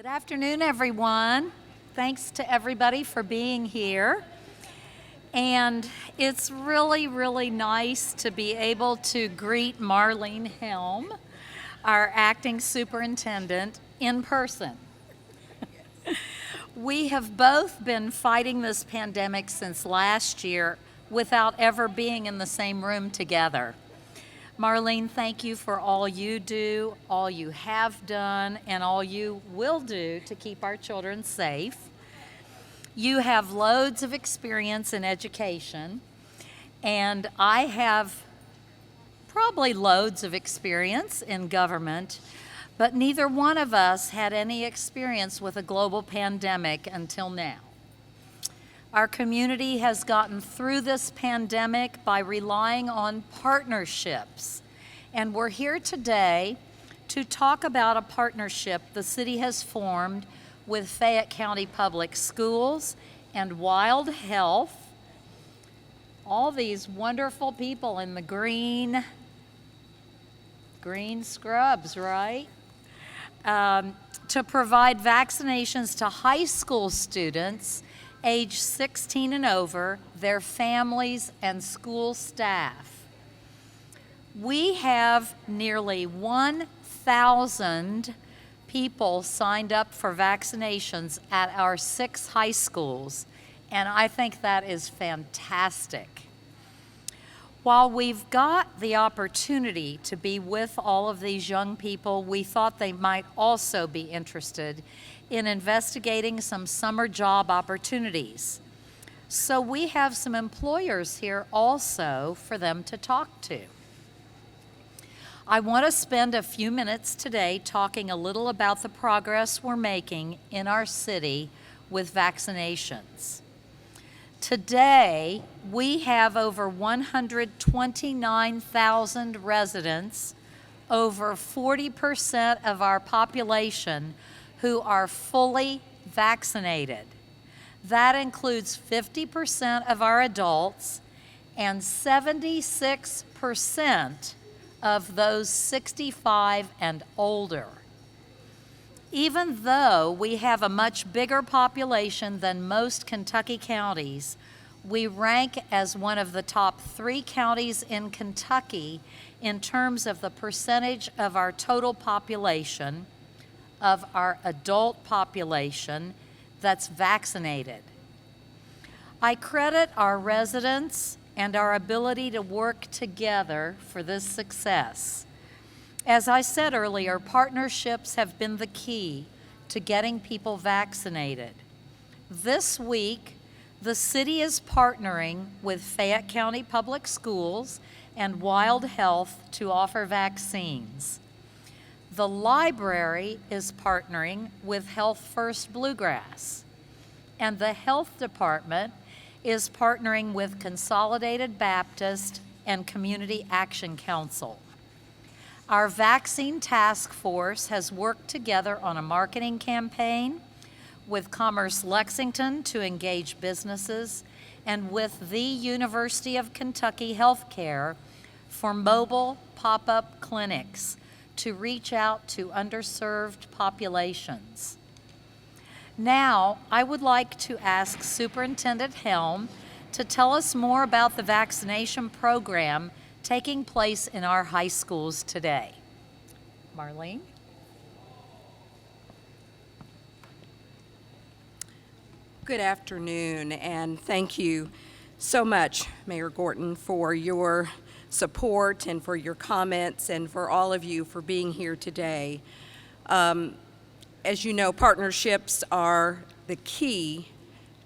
Good afternoon, everyone. Thanks to everybody for being here. And it's really, really nice to be able to greet Marlene Helm, our acting superintendent, in person. We have both been fighting this pandemic since last year without ever being in the same room together. Marlene, thank you for all you do, all you have done, and all you will do to keep our children safe. You have loads of experience in education, and I have probably loads of experience in government, but neither one of us had any experience with a global pandemic until now. Our community has gotten through this pandemic by relying on partnerships. And we're here today to talk about a partnership the city has formed with Fayette County Public Schools and Wild Health. All these wonderful people in the green scrubs, right? To provide vaccinations to high school students age 16 and over, their families, and school staff. We have nearly 1,000 people signed up for vaccinations at our 6 high schools, and I think that is fantastic. While we've got the opportunity to be with all of these young people, we thought they might also be interested in investigating some summer job opportunities. So we have some employers here also for them to talk to. I want to spend a few minutes today talking a little about the progress we're making in our city with vaccinations. Today, we have over 129,000 residents, over 40% of our population who are fully vaccinated. That includes 50% of our adults and 76% of those 65 and older. Even though we have a much bigger population than most Kentucky counties, we rank as one of the top 3 counties in Kentucky in terms of the percentage of our total population, of our adult population that's vaccinated. I credit our residents and our ability to work together for this success. As I said earlier, partnerships have been the key to getting people vaccinated. This week, the city is partnering with Fayette County Public Schools and Wild Health to offer vaccines. The library is partnering with Health First Bluegrass, and the health department is partnering with Consolidated Baptist and Community Action Council. Our vaccine task force has worked together on a marketing campaign with Commerce Lexington to engage businesses and with the University of Kentucky Healthcare for mobile pop-up clinics to reach out to underserved populations. Now, I would like to ask Superintendent Helm to tell us more about the vaccination program taking place in our high schools today. Marlene? Good afternoon, and thank you so much, Mayor Gorton, for your support and for your comments and for all of you for being here today. As you know, partnerships are the key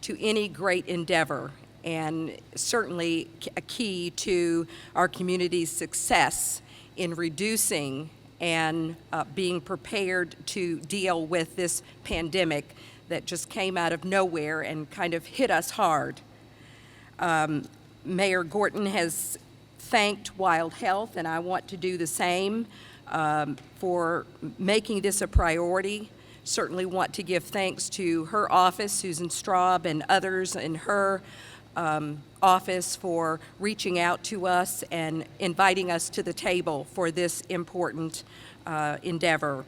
to any great endeavor and certainly a key to our community's success in reducing and being prepared to deal with this pandemic that just came out of nowhere and kind of hit us hard. Mayor Gorton has thanked Wild Health, and I want to do the same for making this a priority. Certainly want to give thanks to her office, Susan Straub, and others in her office for reaching out to us and inviting us to the table for this important endeavor.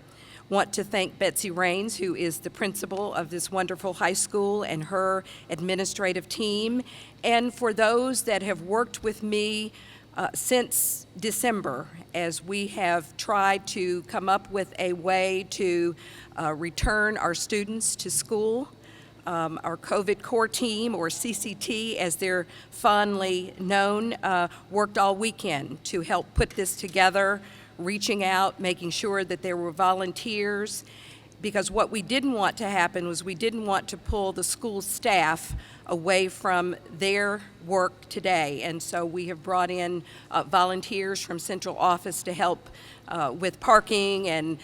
Want to thank Betsy Raines, who is the principal of this wonderful high school, and her administrative team, and for those that have worked with me since December as we have tried to come up with a way to return our students to school. Our COVID core team, or CCT as they're fondly known, worked all weekend to help put this together, reaching out, making sure that there were volunteers, because what we didn't want to happen was we didn't want to pull the school staff away from their work today. And so we have brought in volunteers from central office to help with parking and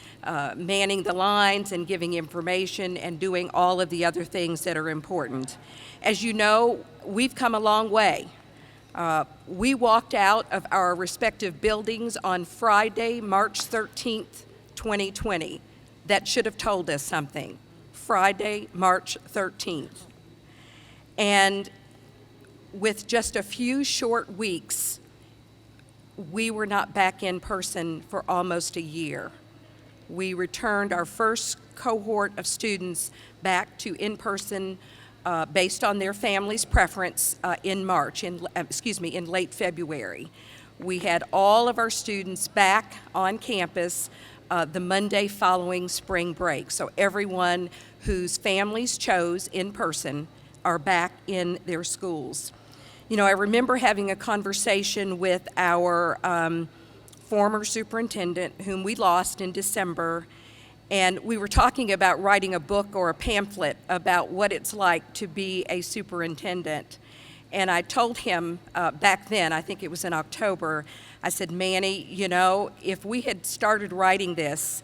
manning the lines and giving information and doing all of the other things that are important. As you know, we've come a long way. We walked out of our respective buildings on Friday, March 13th, 2020. That should have told us something. Friday, March 13th. And with just a few short weeks, we were not back in person for almost a year. We returned our first cohort of students back to in-person based on their family's preference in late February. We had all of our students back on campus the Monday following spring break. So everyone whose families chose in person are back in their schools. You know, I remember having a conversation with our former superintendent, whom we lost in December, and we were talking about writing a book or a pamphlet about what it's like to be a superintendent. And I told him back then, I think it was in October, I said, Manny, you know, if we had started writing this,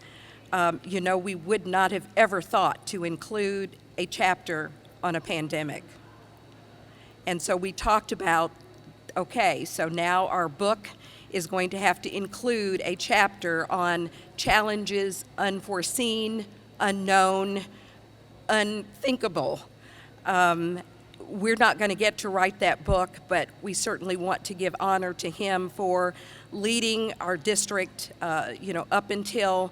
you know, we would not have ever thought to include a chapter on a pandemic. And so we talked about, okay, so now our book is going to have to include a chapter on challenges unforeseen, unknown, unthinkable. We're not going to get to write that book, but we certainly want to give honor to him for leading our district, up until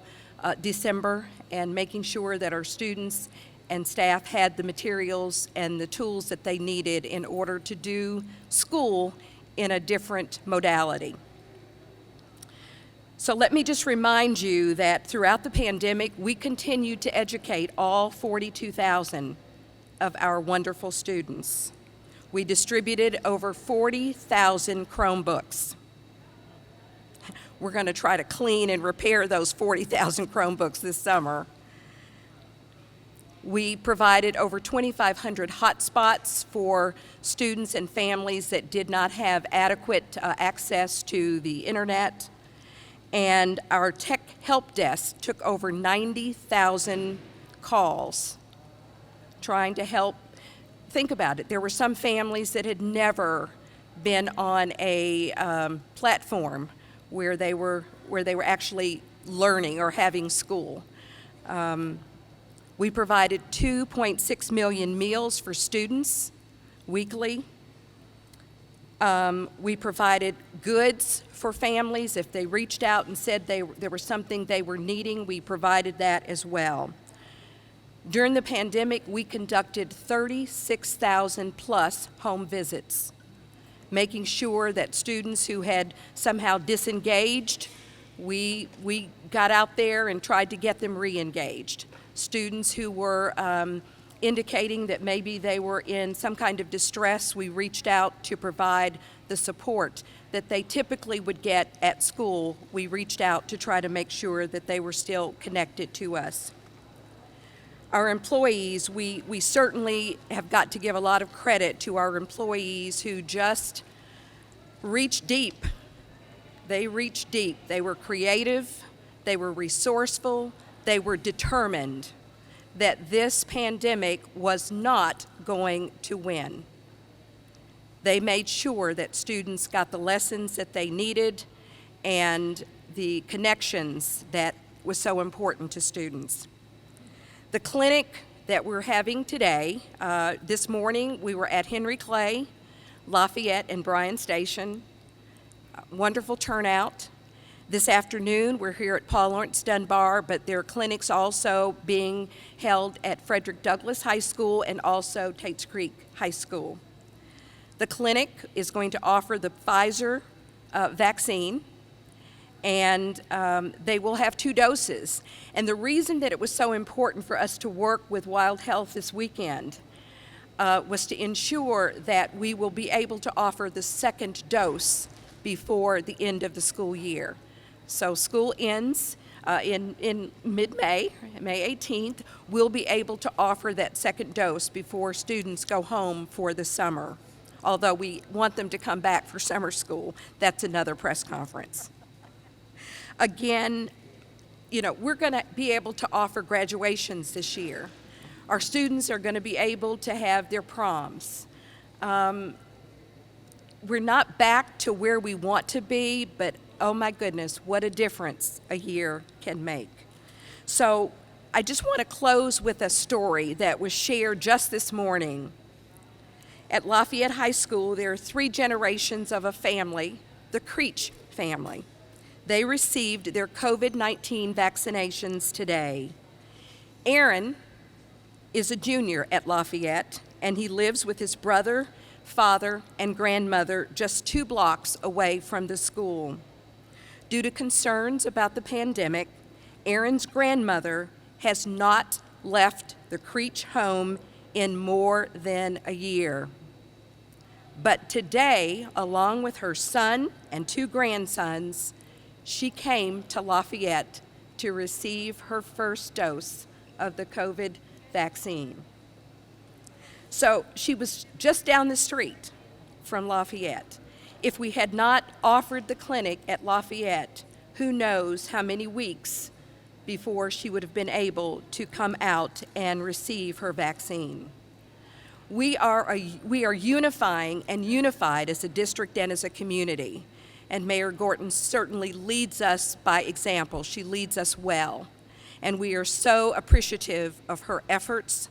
December, and making sure that our students and staff had the materials and the tools that they needed in order to do school in a different modality. So let me just remind you that throughout the pandemic, we continued to educate all 42,000 of our wonderful students. We distributed over 40,000 Chromebooks. We're going to try to clean and repair those 40,000 Chromebooks this summer. We provided over 2,500 hotspots for students and families that did not have adequate access to the internet. And our tech help desk took over 90,000 calls trying to help. Think about it. There were some families that had never been on a platform where they were actually learning or having school. We provided 2.6 million meals for students weekly. We provided goods for families. If they reached out and said there was something they were needing, we provided that as well. During the pandemic, we conducted 36,000 plus home visits, making sure that students who had somehow disengaged, we got out there and tried to get them re-engaged. Students who were indicating that maybe they were in some kind of distress, we reached out to provide the support that they typically would get at school. We reached out to try to make sure that they were still connected to us. Our employees, we certainly have got to give a lot of credit to our employees who just reached deep. They reached deep. They were creative, they were resourceful, they were determined that this pandemic was not going to win. They made sure that students got the lessons that they needed and the connections that was so important to students. The clinic that we're having today, this morning we were at Henry Clay, Lafayette, and Bryan Station. Wonderful turnout. This afternoon, we're here at Paul Lawrence Dunbar, but there are clinics also being held at Frederick Douglass High School and also Tates Creek High School. The clinic is going to offer the Pfizer vaccine, and they will have 2 doses. And the reason that it was so important for us to work with Wild Health this weekend was to ensure that we will be able to offer the 2nd dose before the end of the school year. So school ends in mid-May, May 18th. We'll be able to offer that 2nd dose before students go home for the summer. Although we want them to come back for summer school, that's another press conference. Again, we're going to be able to offer graduations this year. Our students are going to be able to have their proms. We're not back to where we want to be, but oh my goodness, what a difference a year can make. So I just want to close with a story that was shared just this morning. At Lafayette High School, there are 3 generations of a family, the Creech family. They received their COVID-19 vaccinations today. Aaron is a junior at Lafayette, and he lives with his brother, father, and grandmother just 2 blocks away from the school. Due to concerns about the pandemic, Aaron's grandmother has not left the Creech home in more than a year. But today, along with her son and 2 grandsons, she came to Lafayette to receive her first dose of the COVID vaccine. So she was just down the street from Lafayette. If we had not offered the clinic at Lafayette, who knows how many weeks before she would have been able to come out and receive her vaccine. We are unifying and unified as a district and as a community. And Mayor Gorton certainly leads us by example. She leads us well. And we are so appreciative of her efforts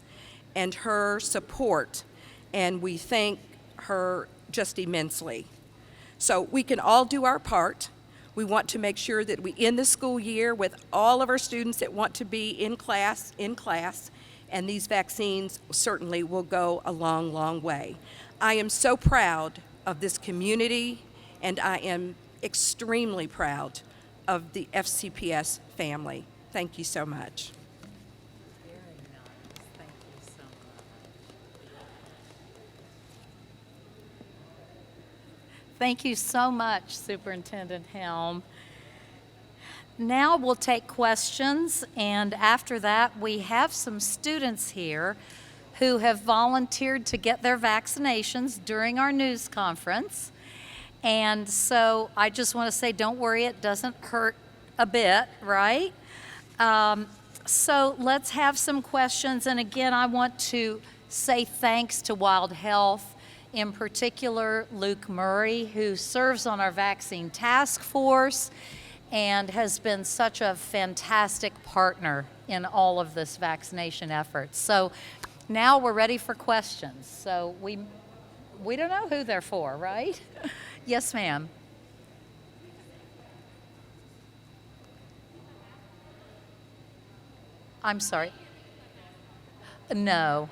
and her support, and we thank her just immensely. So we can all do our part. We want to make sure that we end the school year with all of our students that want to be in class, and these vaccines certainly will go a long, long way. I am so proud of this community, and I am extremely proud of the FCPS family. Thank you so much. Very nice. Thank you so much. Thank you so much, Superintendent Helm. Now we'll take questions, and after that, we have some students here who have volunteered to get their vaccinations during our news conference. And so I just want to say, don't worry, it doesn't hurt a bit, right? So let's have some questions. And again, I want to say thanks to Wild Health, in particular Luke Murray, who serves on our vaccine task force and has been such a fantastic partner in all of this vaccination effort. So now we're ready for questions. So we don't know who they're for, right? Yes, ma'am. I'm sorry. No.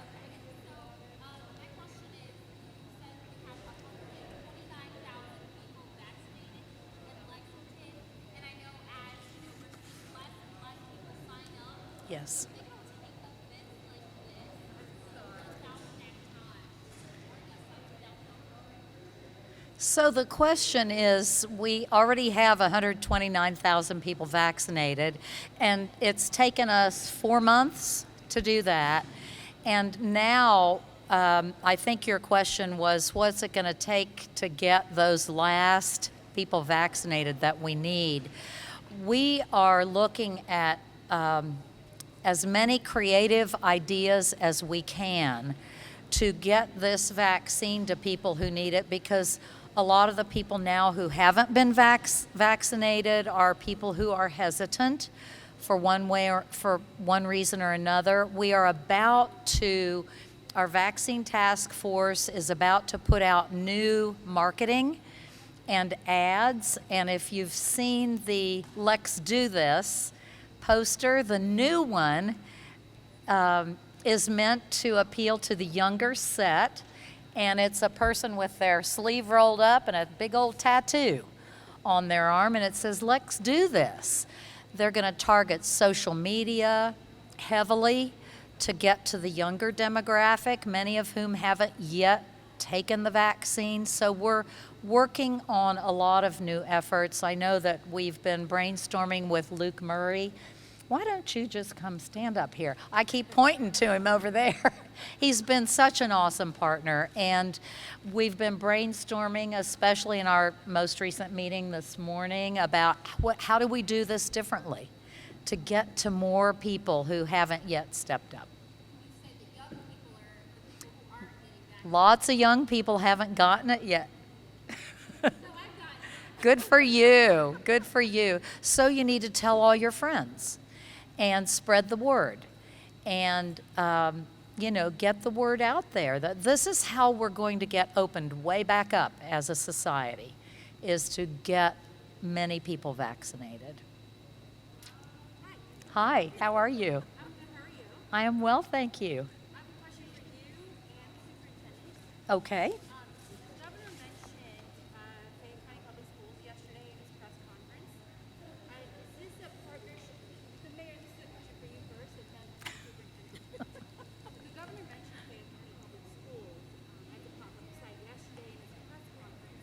Yes. So the question is, we already have 129,000 people vaccinated, and it's taken us 4 months to do that. And now, I think your question was, what's it going to take to get those last people vaccinated that we need? We are looking at as many creative ideas as we can to get this vaccine to people who need it, because a lot of the people now who haven't been vaccinated are people who are hesitant for one reason or another. Our vaccine task force is about to put out new marketing and ads. And if you've seen the Let's Do This poster, the new one is meant to appeal to the younger set. And it's a person with their sleeve rolled up and a big old tattoo on their arm, and it says, "Let's do this." They're going to target social media heavily to get to the younger demographic, many of whom haven't yet taken the vaccine. So we're working on a lot of new efforts. I know that we've been brainstorming with Luke Murray. Why don't you just come stand up here? I keep pointing to him over there. He's been such an awesome partner, and we've been brainstorming, especially in our most recent meeting this morning, about how do we do this differently to get to more people who haven't yet stepped up. Lots of young people haven't gotten it yet. Good for you. Good for you. So you need to tell all your friends and spread the word and, get the word out there that this is how we're going to get opened way back up as a society, is to get many people vaccinated. Hi, how are you? I'm good. How are you? I am well, thank you. I have a question for you and the superintendent. Okay. The governor mentioned Fayette County Public Schools yesterday in his press conference. Is this a partnership? The mayor, this is a question for you first, and then the superintendent. The governor mentioned Fayette County Public Schools at the pop-up site yesterday in his press conference.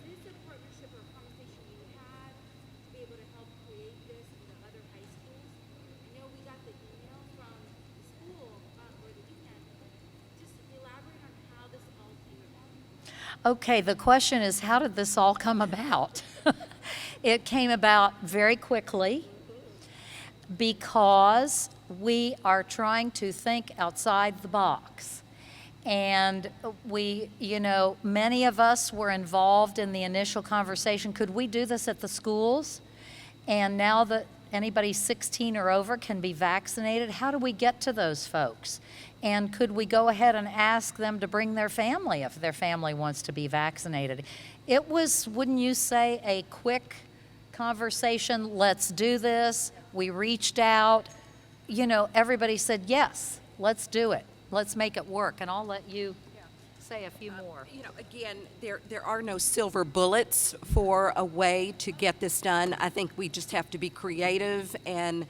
Is this a partnership or a conversation you had to be able to help create this in the other high schools? I know we got the email from the school over the weekend. Just elaborate on how this all came about. Okay, the question is, how did this all come about? It came about very quickly because we are trying to think outside the box. And many of us were involved in the initial conversation. Could we do this at the schools? And now that anybody 16 or over can be vaccinated, how do we get to those folks? And could we go ahead and ask them to bring their family if their family wants to be vaccinated? It was, wouldn't you say, a quick conversation. Let's do this. We reached out. Everybody said, yes, let's do it. Let's make it work. And I'll let you say a few more. Again, there are no silver bullets for a way to get this done. I think we just have to be creative. And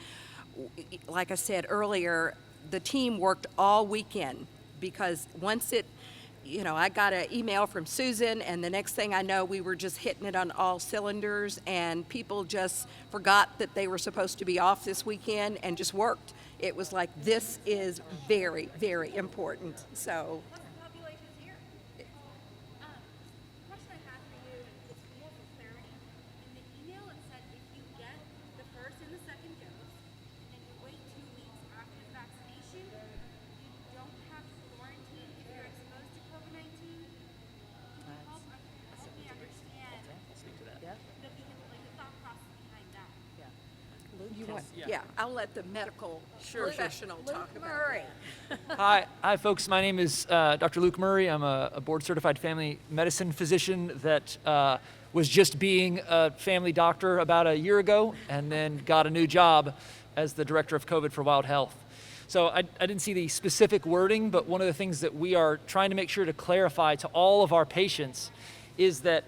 like I said earlier, the team worked all weekend because once I got an email from Susan, and the next thing I know, we were just hitting it on all cylinders, and people just forgot that they were supposed to be off this weekend and just worked. It was like, this is very, very important. So. Plus the population's here. Question I have for you, and it's more for clarity. In the email, it said if you get the first and the second dose, and then you wait 2 weeks after the vaccination, you don't have to quarantine if you're exposed to COVID-19. Can you help me understand the thought process behind that? I'll let the medical professional talk about Murray. Hi, folks. My name is Dr. Luke Murray. I'm a board-certified family medicine physician that was just being a family doctor about a year ago, and then got a new job as the director of COVID for Wild Health. So I didn't see the specific wording, but one of the things that we are trying to make sure to clarify to all of our patients is that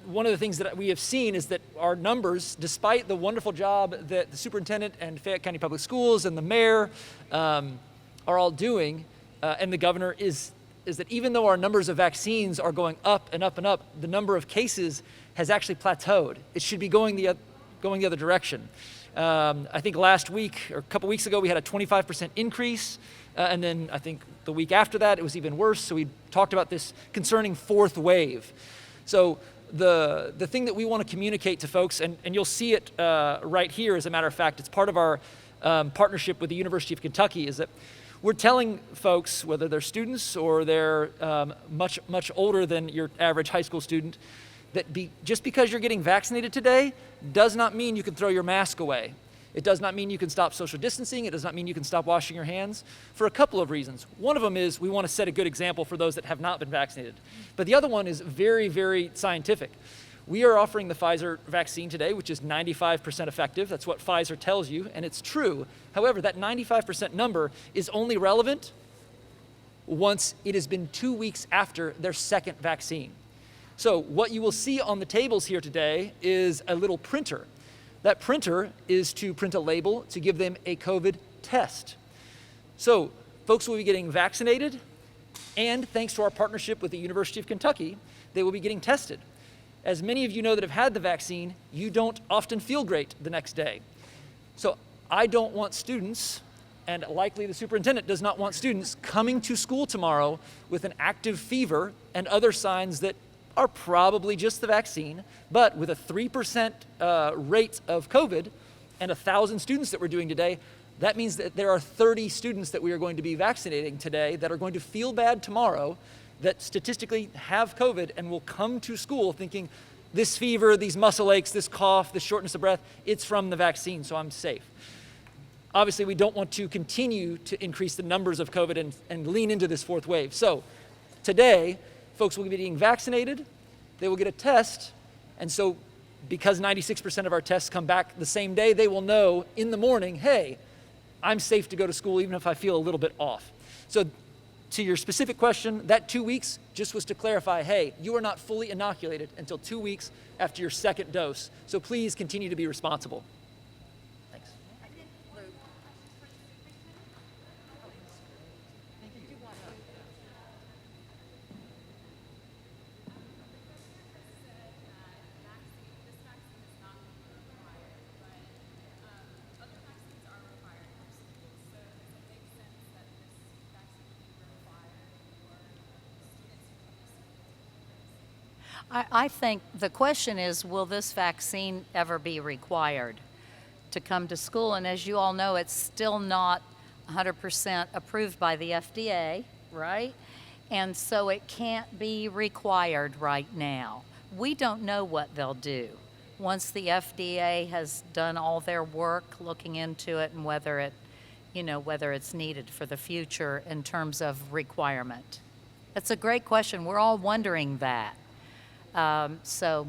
one of the things that we have seen is that our numbers, despite the wonderful job that the superintendent and Fayette County Public Schools and the mayor are all doing, and the governor, is that even though our numbers of vaccines are going up and up and up, the number of cases has actually plateaued. It should be going the other direction. I think last week or a couple weeks ago we had a 25% increase, and then I think the week after that it was even worse. So we talked about this concerning fourth wave. So the thing that we want to communicate to folks, and you'll see it right here, as a matter of fact, it's part of our partnership with the University of Kentucky, is that we're telling folks, whether they're students or they're much, much older than your average high school student, that just because you're getting vaccinated today does not mean you can throw your mask away. It does not mean you can stop social distancing. It does not mean you can stop washing your hands for a couple of reasons. One of them is we want to set a good example for those that have not been vaccinated. But the other one is very, very scientific. We are offering the Pfizer vaccine today, which is 95% effective. That's what Pfizer tells you, and it's true. However, that 95% number is only relevant once it has been 2 weeks after their second vaccine. So what you will see on the tables here today is a little printer. That printer is to print a label to give them a COVID test. So folks will be getting vaccinated, and thanks to our partnership with the University of Kentucky, they will be getting tested. As many of you know that have had the vaccine, you don't often feel great the next day. So I don't want students, and likely the superintendent does not want students, coming to school tomorrow with an active fever and other signs that are probably just the vaccine, but with a 3% rate of COVID and 1,000 students that we're doing today, that means that there are 30 students that we are going to be vaccinating today that are going to feel bad tomorrow, that statistically have COVID and will come to school thinking this fever, these muscle aches, this cough, this shortness of breath, it's from the vaccine, so I'm safe. Obviously, we don't want to continue to increase the numbers of COVID and lean into this fourth wave. So today, folks will be being vaccinated, they will get a test, and so because 96% of our tests come back the same day, they will know in the morning, hey, I'm safe to go to school even if I feel a little bit off. So to your specific question, that 2 weeks just was to clarify, hey, you are not fully inoculated until 2 weeks after your second dose. So please continue to be responsible. Thanks. I think the question is, will this vaccine ever be required to come to school? And as you all know, it's still not 100% approved by the FDA, right? And so it can't be required right now. We don't know what they'll do once the FDA has done all their work looking into it and whether it's needed for the future in terms of requirement. That's a great question. We're all wondering that. So,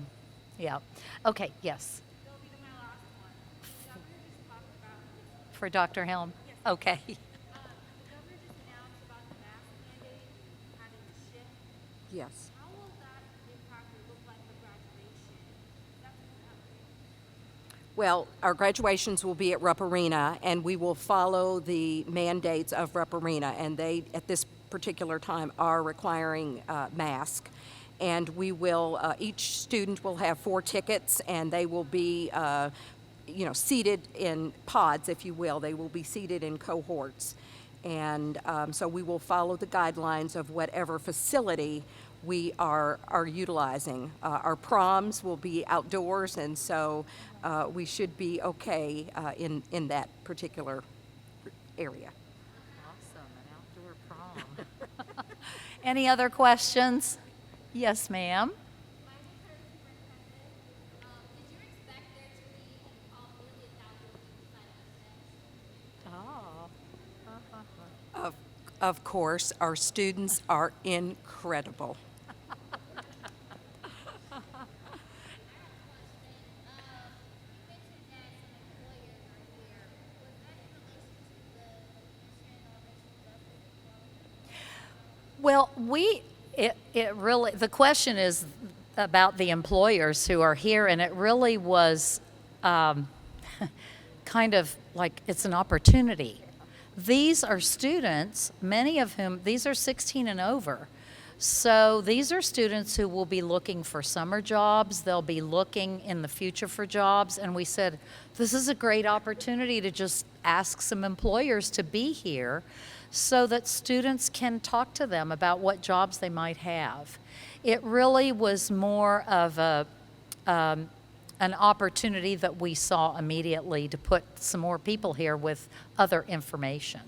yeah. Okay, yes. That'll be my last one. The governor just talked about this. For Dr. Helm? Yes. Okay. The governor just announced about the mask mandate having a shift. Yes. How will that impact or look like for graduation? That's happening. Well, our graduations will be at Rupp Arena, and we will follow the mandates of Rupp Arena, and they, at this particular time, are requiring masks. And we will, each student will have 4 tickets, and they will be, seated in pods, if you will. They will be seated in cohorts. And so we will follow the guidelines of whatever facility we are utilizing. Our proms will be outdoors, and so we should be okay in that particular area. Awesome, an outdoor prom. Any other questions? Yes, ma'am. My superintendent, did you expect there to be nearly 1,000 people sign up? Of course, our students are incredible. Well, it really, the question is about the employers who are here, and it really was kind of like it's an opportunity. These are students, many of whom, these are 16 and over. So these are students who will be looking for summer jobs. They'll be looking in the future for jobs. And we said, this is a great opportunity to just ask some employers to be here so that students can talk to them about what jobs they might have. It really was more of an opportunity that we saw immediately to put some more people here with other information.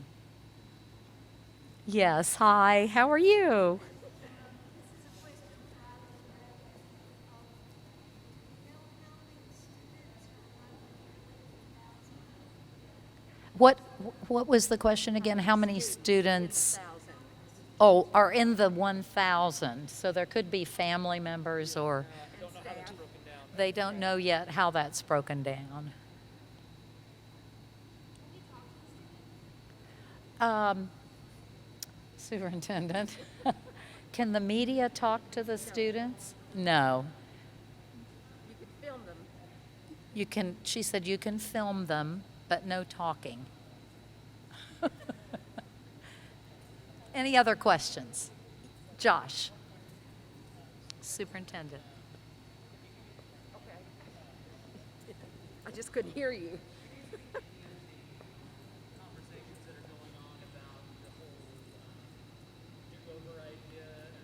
Yes, hi, how are you? What, what was the question again? How many students? Oh, are in the 1,000. So there could be family members or they don't know yet how that's broken down. Superintendent, can the media talk to the students? No. You could film them. You can, she said you can film them, but no talking. Any other questions? Josh, Superintendent. Okay. I just couldn't hear you. Conversations that are going on about the whole do-over idea and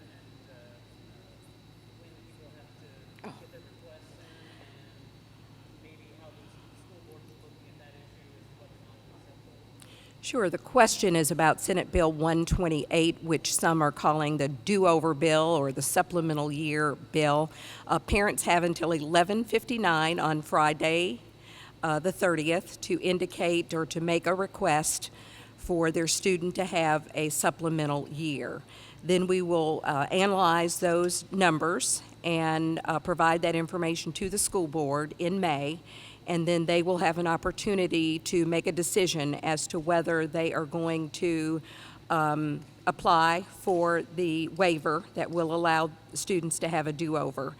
when people have to get their requests in and maybe how the school board is looking at that issue as to whether or not it's acceptable. Sure. The question is about Senate Bill 128, which some are calling the do-over bill or the supplemental year bill. Parents have until 11:59 on Friday, the 30th, to indicate or to make a request for their student to have a supplemental year. Then we will analyze those numbers and provide that information to the school board in May, and then they will have an opportunity to make a decision as to whether they are going to apply for the waiver that will allow students to have a do-over.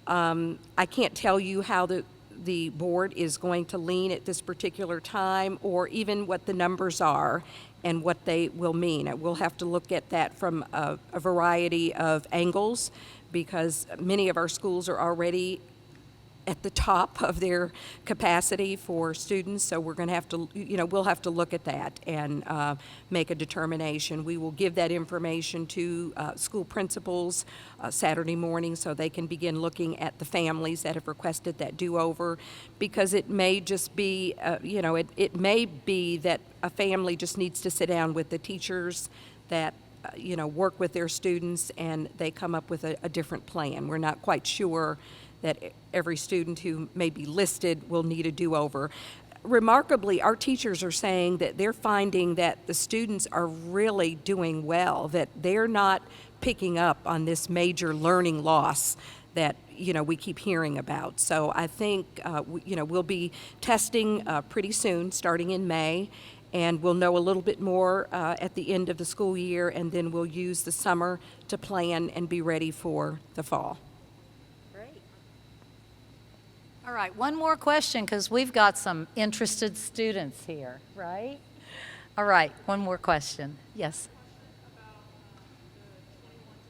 I can't tell you how the board is going to lean at this particular time, or even what the numbers are and what they will mean. We'll have to look at that from a variety of angles, because many of our schools are already at the top of their capacity for students, so we're going to have to, we'll have to look at that and make a determination. We will give that information to school principals Saturday morning so they can begin looking at the families that have requested that do-over, because it may just be, it may be that a family just needs to sit down with the teachers that work with their students, and they come up with a different plan. We're not quite sure that every student who may be listed will need a do-over. Remarkably, our teachers are saying that they're finding that the students are really doing well, that they're not picking up on this major learning loss that we keep hearing about. So I think we'll be testing pretty soon, starting in May, and we'll know a little bit more at the end of the school year, and then we'll use the summer to plan and be ready for the fall. All right, one more question, because we've got some interested students here, right? All right, one more question. Yes? About the 21-22 school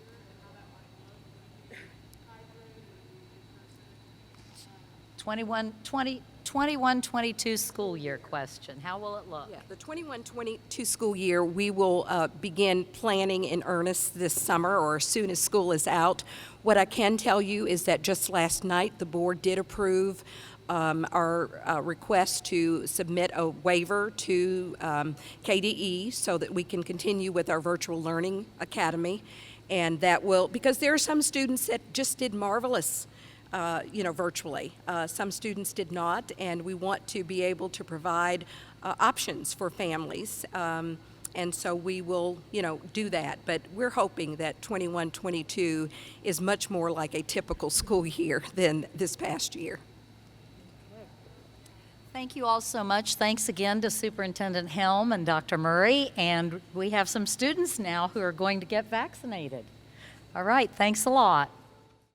year and how that might look. 21-22 school year question. How will it look? Yeah, the 21-22 school year, we will begin planning in earnest this summer or as soon as school is out. What I can tell you is that just last night, the board did approve our request to submit a waiver to KDE so that we can continue with our virtual learning academy. And that will, because there are some students that just did marvelous virtually. Some students did not, and we want to be able to provide options for families. And so we will, do that. But we're hoping that 21-22 is much more like a typical school year than this past year. Thank you all so much. Thanks again to Superintendent Helm and Dr. Murray. And we have some students now who are going to get vaccinated. All right, thanks a lot.